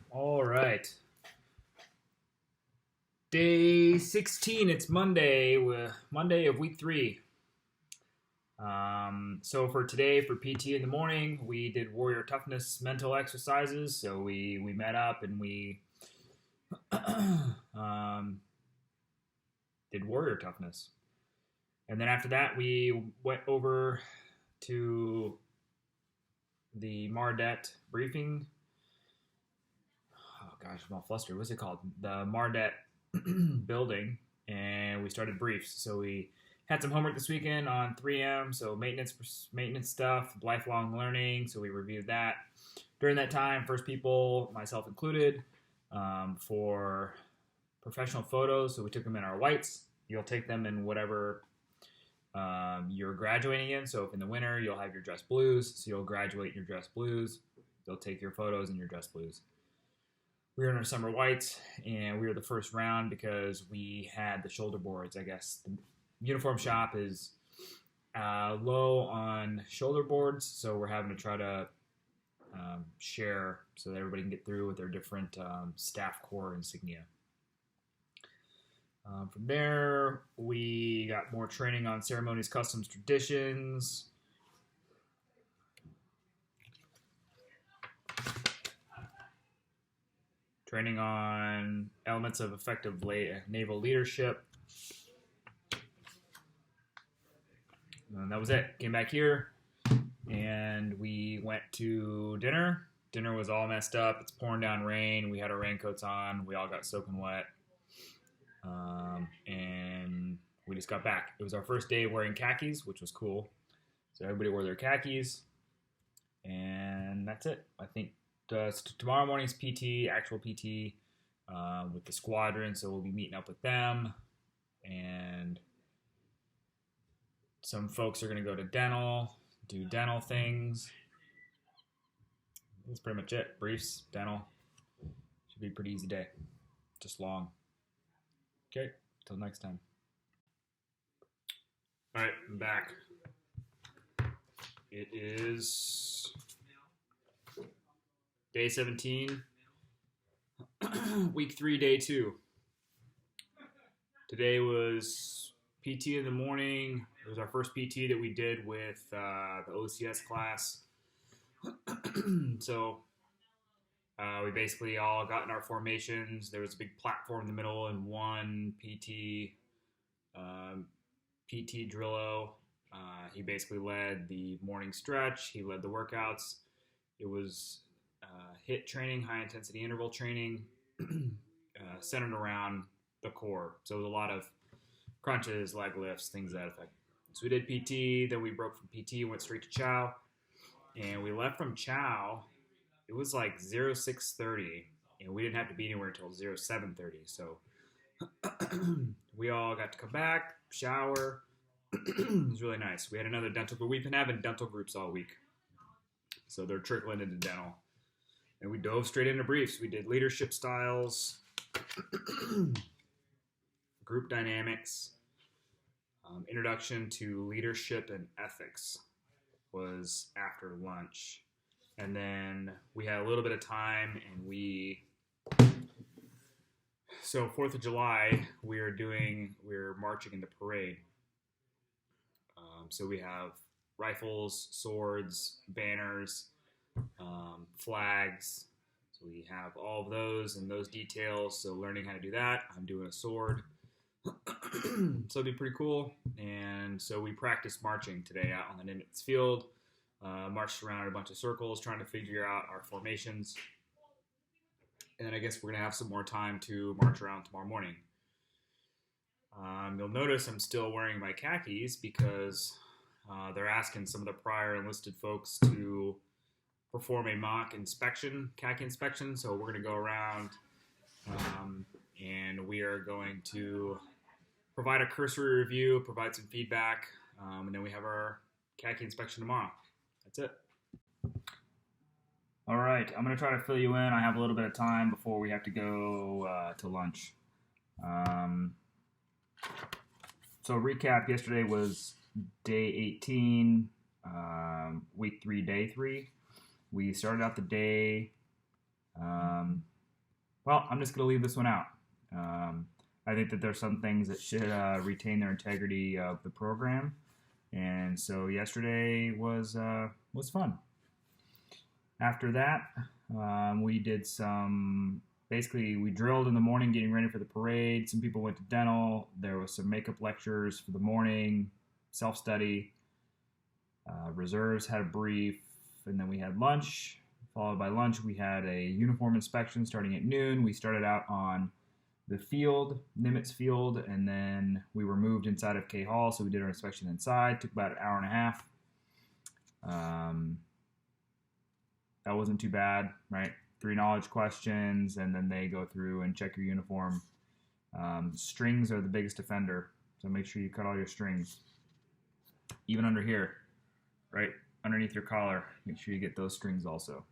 All right. Day 16. It's Monday. Monday of week 3. So for today, for PT in the morning, we did warrior toughness mental exercises. So we met up and we did warrior toughness. And then after that, we went over to the Mardet briefing. Oh gosh, I'm all flustered. What's it called? The Mardet building, and we started briefs. So we had some homework this weekend on 3M, so maintenance stuff, lifelong learning. So we reviewed that during that time. First people, myself included, for professional photos. So we took them in our whites. You'll take them in whatever you're graduating in. So if in the winter you'll have your dress blues, so you'll graduate in your dress blues. They'll take your photos in your dress blues. We were in our summer whites, and we were the first round because we had the shoulder boards. I guess the uniform shop is low on shoulder boards, so we're having to try to share so that everybody can get through with their different staff corps insignia. From there, we got more training on ceremonies, customs, traditions. Training on elements of effective naval leadership. And that was it. Came back here, and we went to dinner. Dinner was all messed up. It's pouring down rain. We had our raincoats on. We all got soaking wet. And we just got back. It was our first day wearing khakis, which was cool. So everybody wore their khakis. And that's it. I think tomorrow morning's PT, actual PT, with the squadron. So we'll be meeting up with them. And some folks are going to go to dental, do dental things. That's pretty much it. Briefs, dental. Should be a pretty easy day. Just long. Okay, till next time. All right, I'm back. It is day 17, week 3, day 2. Today was PT in the morning. It was our first PT that we did with the OCS class. So we basically all got in our formations. There was a big platform in the middle and one PT Drillo. He basically led the morning stretch. He led the workouts. It was HIIT training, high intensity interval training, centered around the core. So it was a lot of crunches, leg lifts, things to that effect. So we did PT, then we broke from PT, went straight to Chow, and we left from Chow. It was like 06:30, and we didn't have to be anywhere until 07:30. So we all got to come back, shower. It was really nice. We had another dental group. We've been having dental groups all week, so they're trickling into dental. And we dove straight into briefs. We did leadership styles, group dynamics, introduction to leadership and ethics was after lunch. And then we had a little bit of time, and so 4th of July, we're marching in the parade. So we have rifles, swords, banners, flags. So we have all of those and those details. So learning how to do that. I'm doing a sword. So it'll be pretty cool. And so we practiced marching today out on the Nimitz field. Marched around in a bunch of circles trying to figure out our formations. And then I guess we're going to have some more time to march around tomorrow morning. You'll notice I'm still wearing my khakis because they're asking some of the prior enlisted folks to perform a mock inspection, khaki inspection. So we're going to go around and we are going to provide a cursory review, provide some feedback, and then we have our khaki inspection tomorrow. That's it. All right, I'm going to try to fill you in. I have a little bit of time before we have to go to lunch. So recap, yesterday was day 18, week 3, day 3. We started out the day Well, I'm just going to leave this one out. I think that there's some things that should retain their integrity of the program, and so yesterday was fun. After that, we did some. Basically, we drilled in the morning, getting ready for the parade. Some people went to dental. There was some makeup lectures for the morning, self-study. Reserves had a brief, and then we had lunch. Followed by lunch, we had a uniform inspection starting at noon. We started out on the field, Nimitz Field, and then we were moved inside of K Hall, so we did our inspection inside. Took about an hour and a half. That wasn't too bad, right? 3 knowledge questions, and then they go through and check your uniform. Strings are the biggest offender, so make sure you cut all your strings. Even under here, right? Underneath your collar, make sure you get those strings also.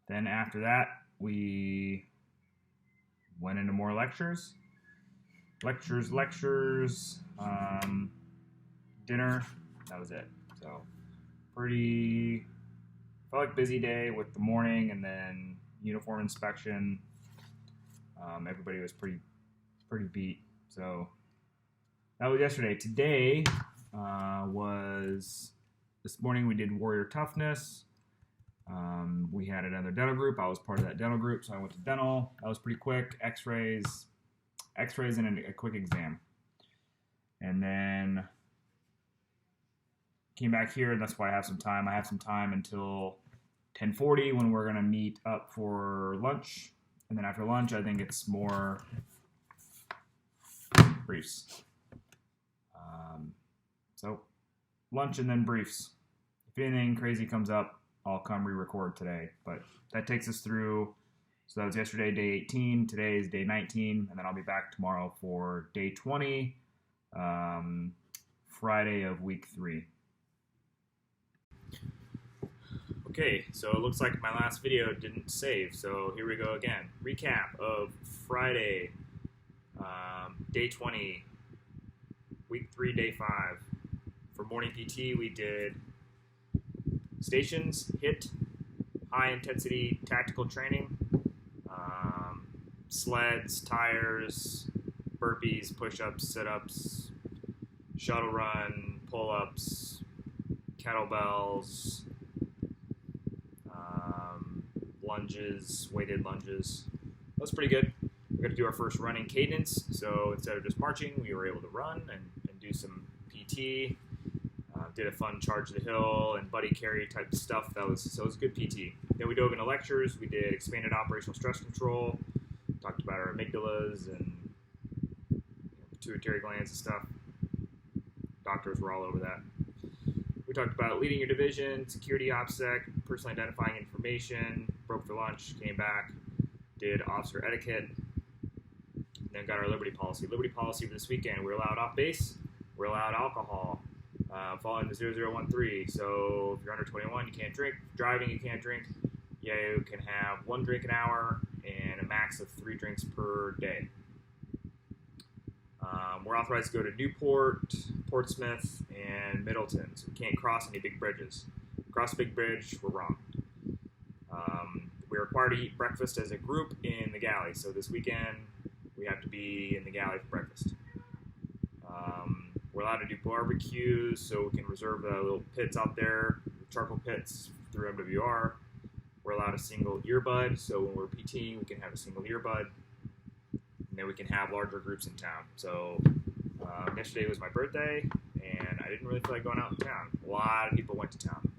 Then after that, we went into more lectures. Dinner, that was it. So felt like busy day with the morning and then uniform inspection. Everybody was pretty beat. So that was yesterday. Today this morning we did Warrior Toughness. We had another dental group. I was part of that dental group, so I went to dental. That was pretty quick. X-rays and a quick exam. And then came back here, and that's why I have some time. I have some time until 10:40 when we're going to meet up for lunch. And then after lunch, I think it's more briefs. So lunch and then briefs. If anything crazy comes up, I'll come re-record today. But that takes us through. So that was yesterday, day 18. Today is day 19. And then I'll be back tomorrow for day 20, Friday of week 3. Okay, so it looks like my last video didn't save. So here we go again. Recap of Friday, day 20, week 3, day 5. For morning PT, we did stations, HIIT, high-intensity tactical training, sleds, tires, burpees, push-ups, sit-ups, shuttle run, pull-ups, kettlebells, lunges, weighted lunges. That was pretty good. We're going to do our first running cadence, so instead of just marching, we were able to run and do some PT. Did a fun charge the hill and buddy carry type stuff. So it was good PT. Then we dove into lectures. We did expanded operational stress control. Talked about our amygdalas and pituitary glands and stuff. Doctors were all over that. We talked about leading your division, security OPSEC, personally identifying information. Broke for lunch, came back, did officer etiquette, and then got our liberty policy. Liberty policy for this weekend: we're allowed off base, we're allowed alcohol. Following the 0013, so if you're under 21, you can't drink. Driving, you can't drink. You can have 1 drink an hour and a max of 3 drinks per day. We're authorized to go to Newport, Portsmouth, and Middleton, so we can't cross any big bridges. Cross a big bridge, we're wrong. We're required to eat breakfast as a group in the galley, so this weekend we have to be in the galley for breakfast. We're allowed to do barbecues, so we can reserve little pits out there, charcoal pits through MWR. We're allowed a single earbud, so when we're PTing, we can have a single earbud. And then we can have larger groups in town. So yesterday was my birthday, and I didn't really feel like going out in town. A lot of people went to town.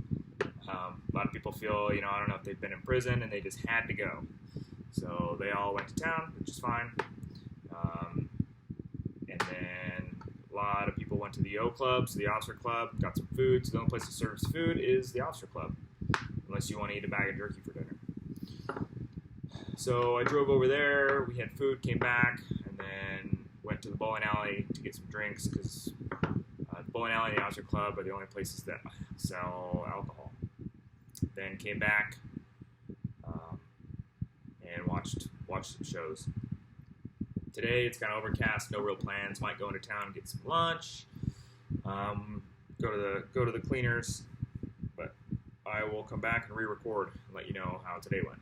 A lot of people feel, I don't know if they've been in prison and they just had to go. So they all went to town, which is fine. And then a lot of people went to the O Club, so the officer club, got some food. So the only place that serves food is the officer club, unless you want to eat a bag of jerky for dinner. So I drove over there, we had food, came back, and then went to the bowling alley to get some drinks, because the bowling alley and the officer club are the only places that sell alcohol. Then came back and watched some shows. Today it's kind of overcast, no real plans. Might go into town and get some lunch. Go to the cleaners, but I will come back and re-record and let you know how today went.